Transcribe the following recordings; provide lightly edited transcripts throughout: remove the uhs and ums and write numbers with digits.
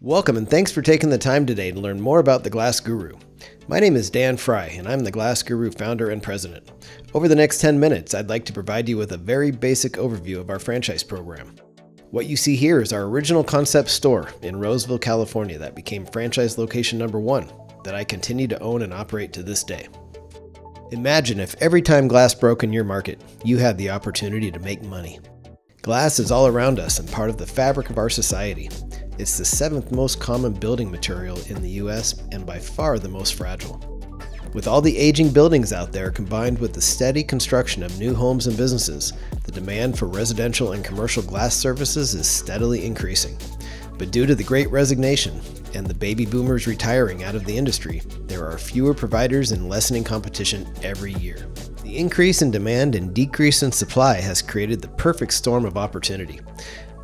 Welcome and thanks for taking the time today to learn more about The Glass Guru. My name is Dan Fry and I'm the Glass Guru founder and president. Over the next 10 minutes, I'd like to provide you with a very basic overview of our franchise program. What you see here is our original concept store in Roseville, California that became franchise location number 1 that I continue to own and operate to this day. Imagine if every time glass broke in your market, you had the opportunity to make money. Glass is all around us and part of the fabric of our society. It's the 7th most common building material in the US and by far the most fragile. With all the aging buildings out there combined with the steady construction of new homes and businesses, the demand for residential and commercial glass services is steadily increasing. But due to the Great Resignation and the baby boomers retiring out of the industry, there are fewer providers and lessening competition every year. The increase in demand and decrease in supply has created the perfect storm of opportunity.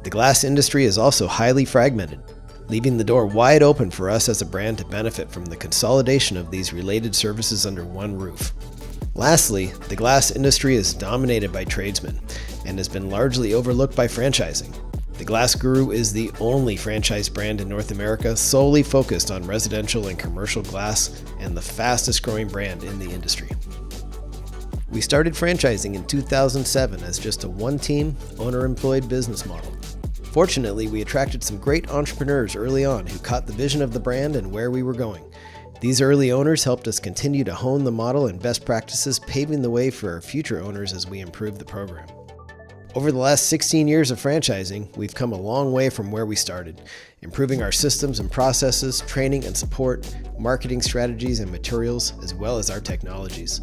The glass industry is also highly fragmented, leaving the door wide open for us as a brand to benefit from the consolidation of these related services under one roof. Lastly, the glass industry is dominated by tradesmen and has been largely overlooked by franchising. The Glass Guru is the only franchise brand in North America solely focused on residential and commercial glass and the fastest growing brand in the industry. We started franchising in 2007 as just a one-team, owner-employed business model. Fortunately, we attracted some great entrepreneurs early on who caught the vision of the brand and where we were going. These early owners helped us continue to hone the model and best practices, paving the way for our future owners as we improve the program. Over the last 16 years of franchising, we've come a long way from where we started, improving our systems and processes, training and support, marketing strategies and materials, as well as our technologies.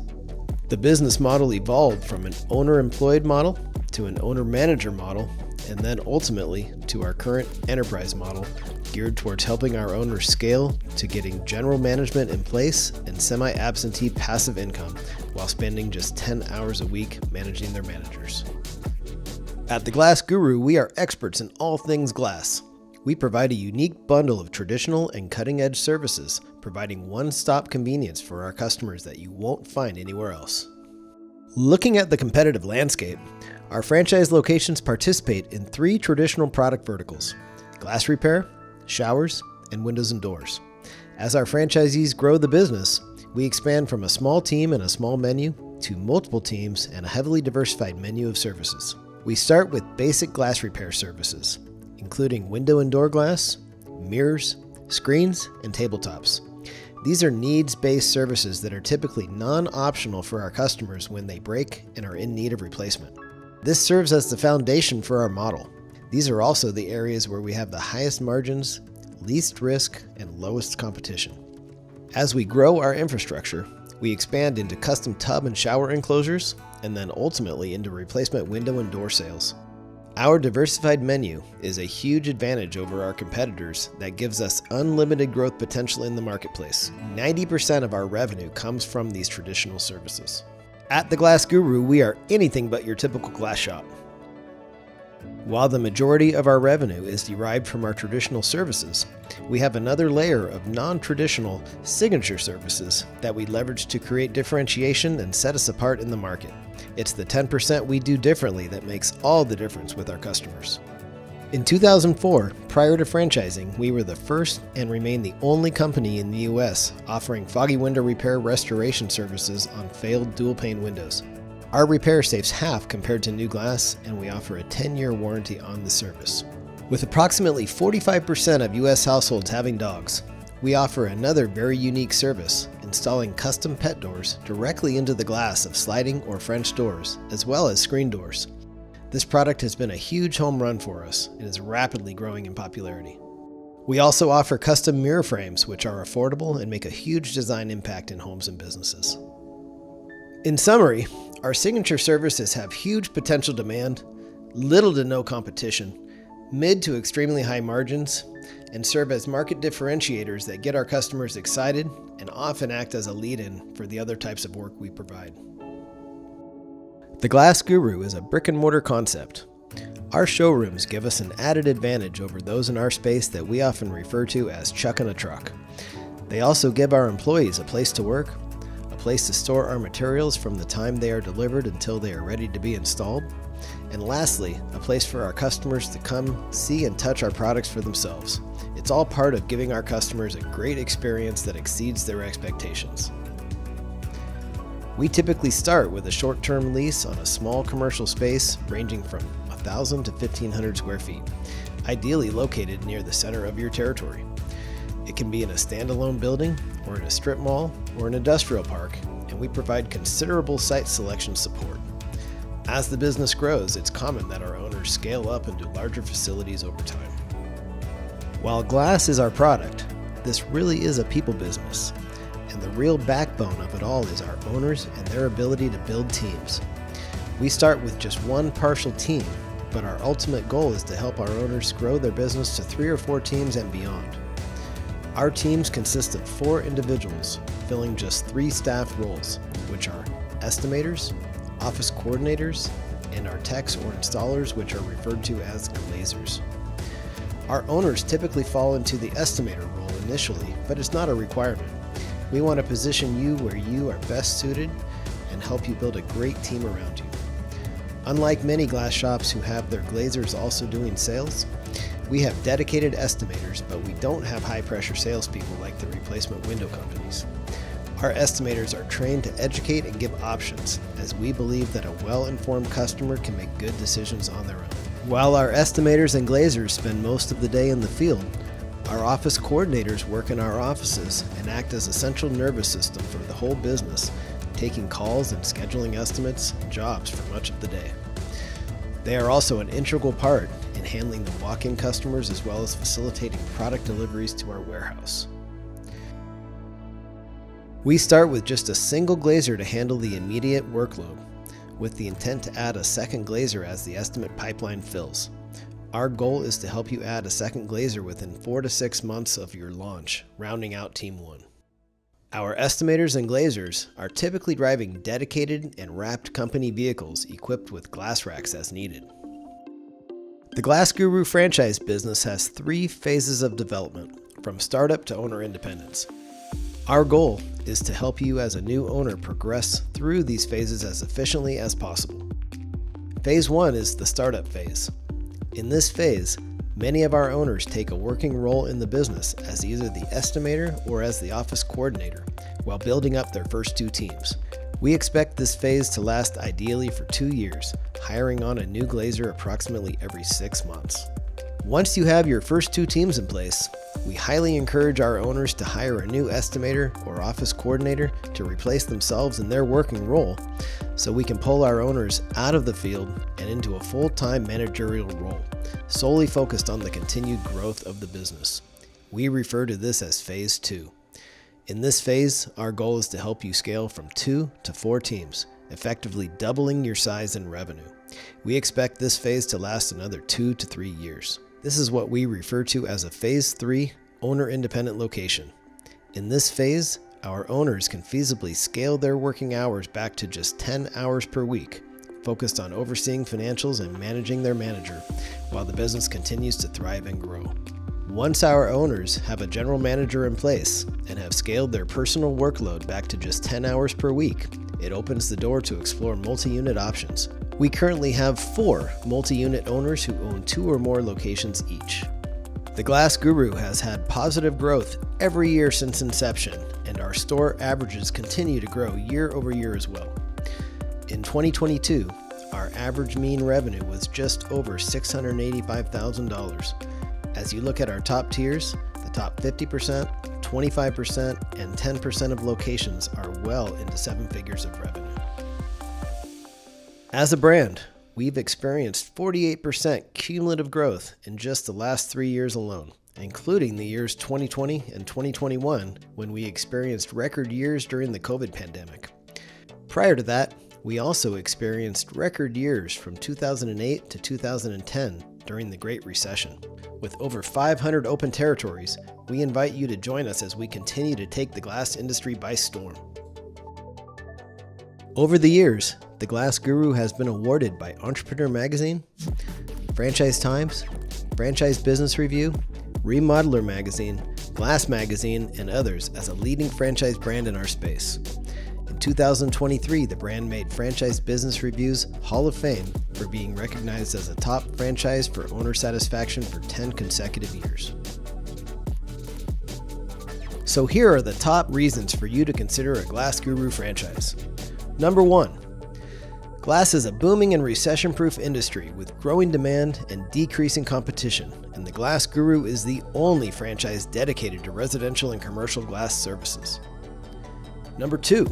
The business model evolved from an owner-employed model to an owner-manager model, and then ultimately to our current enterprise model, geared towards helping our owners scale to getting general management in place and semi-absentee passive income while spending just 10 hours a week managing their managers. At The Glass Guru, we are experts in all things glass. We provide a unique bundle of traditional and cutting-edge services, providing one-stop convenience for our customers that you won't find anywhere else. Looking at the competitive landscape, our franchise locations participate in 3 traditional product verticals: glass repair, showers, and windows and doors. As our franchisees grow the business, we expand from a small team and a small menu to multiple teams and a heavily diversified menu of services. We start with basic glass repair services, including window and door glass, mirrors, screens, and tabletops. These are needs-based services that are typically non-optional for our customers when they break and are in need of replacement. This serves as the foundation for our model. These are also the areas where we have the highest margins, least risk, and lowest competition. As we grow our infrastructure, we expand into custom tub and shower enclosures, and then ultimately into replacement window and door sales. Our diversified menu is a huge advantage over our competitors that gives us unlimited growth potential in the marketplace. 90% of our revenue comes from these traditional services. At The Glass Guru, we are anything but your typical glass shop. While the majority of our revenue is derived from our traditional services, we have another layer of non-traditional signature services that we leverage to create differentiation and set us apart in the market. It's the 10% we do differently that makes all the difference with our customers. In 2004, prior to franchising, we were the first and remain the only company in the US offering foggy window repair restoration services on failed dual-pane windows. Our repair saves half compared to new glass, and we offer a 10-year warranty on the service. With approximately 45% of US households having dogs, we offer another very unique service, installing custom pet doors directly into the glass of sliding or French doors, as well as screen doors. This product has been a huge home run for us and is rapidly growing in popularity. We also offer custom mirror frames, which are affordable and make a huge design impact in homes and businesses. In summary, our signature services have huge potential demand, little to no competition, mid to extremely high margins, and serve as market differentiators that get our customers excited and often act as a lead-in for the other types of work we provide. The Glass Guru is a brick-and-mortar concept. Our showrooms give us an added advantage over those in our space that we often refer to as chucking a truck. They also give our employees a place to work, a place to store our materials from the time they are delivered until they are ready to be installed, and lastly, a place for our customers to come see and touch our products for themselves. It's all part of giving our customers a great experience that exceeds their expectations. We typically start with a short-term lease on a small commercial space ranging from 1,000 to 1,500 square feet, ideally located near the center of your territory. It can be in a standalone building, or in a strip mall, or an industrial park, and we provide considerable site selection support. As the business grows, it's common that our owners scale up into larger facilities over time. While glass is our product, this really is a people business, and the real backbone of it all is our owners and their ability to build teams. We start with just one partial team, but our ultimate goal is to help our owners grow their business to 3 or 4 teams and beyond. Our teams consist of 4 individuals filling just 3 staff roles, which are estimators, office coordinators, and our techs or installers, which are referred to as glazers. Our owners typically fall into the estimator role initially, but it's not a requirement. We want to position you where you are best suited and help you build a great team around you. Unlike many glass shops who have their glazers also doing sales, we have dedicated estimators, but we don't have high-pressure salespeople like the replacement window companies. Our estimators are trained to educate and give options, as we believe that a well-informed customer can make good decisions on their own. While our estimators and glazers spend most of the day in the field, our office coordinators work in our offices and act as a central nervous system for the whole business, taking calls and scheduling estimates and jobs for much of the day. They are also an integral part in handling the walk-in customers as well as facilitating product deliveries to our warehouse. We start with just a single glazer to handle the immediate workload, with the intent to add a second glazer as the estimate pipeline fills. Our goal is to help you add a second glazer within 4 to 6 months of your launch, rounding out Team 1. Our estimators and glazers are typically driving dedicated and wrapped company vehicles equipped with glass racks as needed. The Glass Guru franchise business has 3 phases of development, from startup to owner independence. Our goal is to help you as a new owner progress through these phases as efficiently as possible. Phase 1 is the startup phase. In this phase, many of our owners take a working role in the business as either the estimator or as the office coordinator while building up their first 2 teams. We expect this phase to last ideally for 2 years, hiring on a new glazer approximately every 6 months. Once you have your first 2 teams in place, we highly encourage our owners to hire a new estimator or office coordinator to replace themselves in their working role so we can pull our owners out of the field and into a full-time managerial role, solely focused on the continued growth of the business. We refer to this as Phase 2. In this phase, our goal is to help you scale from 2 to 4 teams, effectively doubling your size and revenue. We expect this phase to last another 2 to 3 years. This is what we refer to as a Phase 3 owner-independent location. In this phase, our owners can feasibly scale their working hours back to just 10 hours per week, focused on overseeing financials and managing their manager, while the business continues to thrive and grow. Once our owners have a general manager in place and have scaled their personal workload back to just 10 hours per week, it opens the door to explore multi-unit options. We currently have 4 multi-unit owners who own 2 or more locations each. The Glass Guru has had positive growth every year since inception, and our store averages continue to grow year over year as well. In 2022, our average mean revenue was just over $685,000. As you look at our top tiers, the top 50%, 25%, and 10% of locations are well into 7 figures of revenue. As a brand, we've experienced 48% cumulative growth in just the last 3 years alone, including the years 2020 and 2021 when we experienced record years during the COVID pandemic. Prior to that, we also experienced record years from 2008 to 2010 during the Great Recession. With over 500 open territories, we invite you to join us as we continue to take the glass industry by storm. Over the years, the Glass Guru has been awarded by Entrepreneur Magazine, Franchise Times, Franchise Business Review, Remodeler Magazine, Glass Magazine, and others as a leading franchise brand in our space. In 2023, the brand made Franchise Business Review's Hall of Fame for being recognized as a top franchise for owner satisfaction for 10 consecutive years. So here are the top reasons for you to consider a Glass Guru franchise. Number 1. Glass is a booming and recession-proof industry with growing demand and decreasing competition, and the Glass Guru is the only franchise dedicated to residential and commercial glass services. Number 2.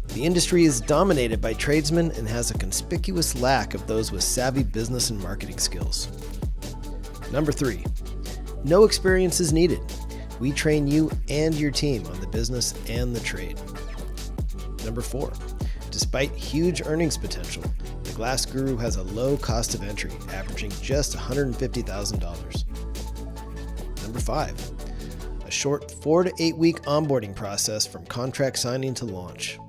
The industry is dominated by tradesmen and has a conspicuous lack of those with savvy business and marketing skills. Number 3. No experience is needed. We train you and your team on the business and the trade. Number 4. Despite huge earnings potential, the Glass Guru has a low cost of entry, averaging just $150,000. Number 5. A short 4 to 8 week onboarding process from contract signing to launch.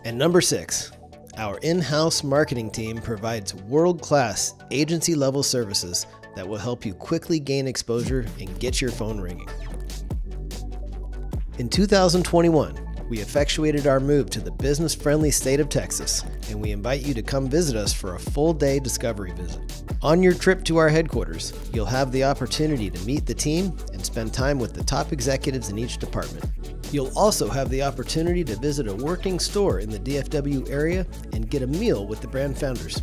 And number 6. Our in-house marketing team provides world-class agency-level services that will help you quickly gain exposure and get your phone ringing. In 2021, we effectuated our move to the business-friendly state of Texas, and we invite you to come visit us for a full-day discovery visit. On your trip to our headquarters, you'll have the opportunity to meet the team and spend time with the top executives in each department. You'll also have the opportunity to visit a working store in the DFW area and get a meal with the brand founders.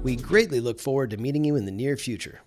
We greatly look forward to meeting you in the near future.